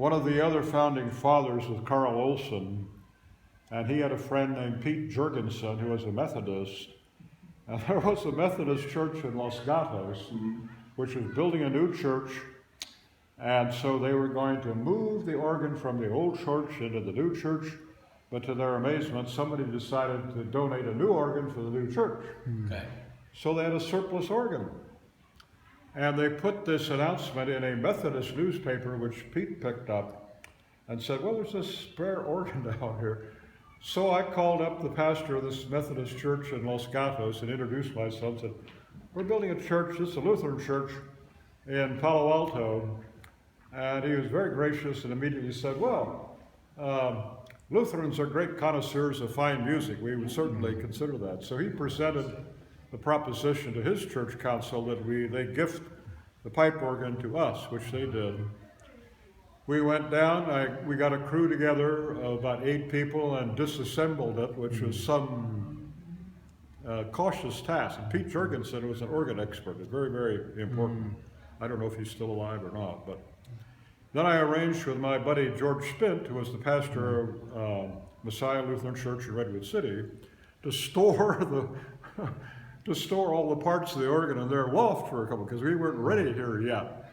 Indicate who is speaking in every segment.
Speaker 1: One of the other founding fathers was Carl Olson, and he had a friend named Pete Jurgensen who was a Methodist. And there was a Methodist church in Los Gatos, which was building a new church. And so they were going to move the organ from the old church into the new church. But to their amazement, somebody decided to donate a new organ for the new church.
Speaker 2: Okay.
Speaker 1: So they had a surplus organ. And they put this announcement in a Methodist newspaper, which Pete picked up, and said, well, there's this spare organ down here. So I called up the pastor of this Methodist church in Los Gatos and introduced myself and said, we're building a church, this is a Lutheran church in Palo Alto. And he was very gracious and immediately said, well, Lutherans are great connoisseurs of fine music. We would certainly consider that. So he presented the proposition to his church council that they gift the pipe organ to us, which they did. We went down, we got a crew together of about 8 people and disassembled it, which was some cautious task. And Pete Jurgensen was an organ expert, very, very important. I don't know if he's still alive or not, but then I arranged with my buddy George Spint, who was the pastor of Messiah Lutheran Church in Redwood City, to store all the parts of the organ in their loft for a couple, because we weren't ready here yet.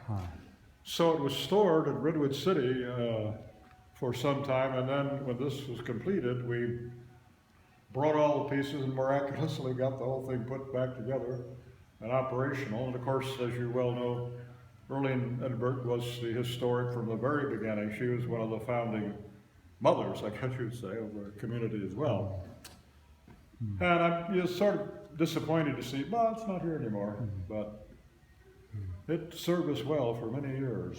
Speaker 1: So it was stored in Redwood City for some time, and then when this was completed, we brought all the pieces and miraculously got the whole thing put back together and operational. And of course, as you well know, Erlene Edberg was the historic from the very beginning. She was one of the founding mothers, I guess you'd say, of the community as well. And I'm sort of disappointed to see, well, it's not here anymore, but it served us well for many years.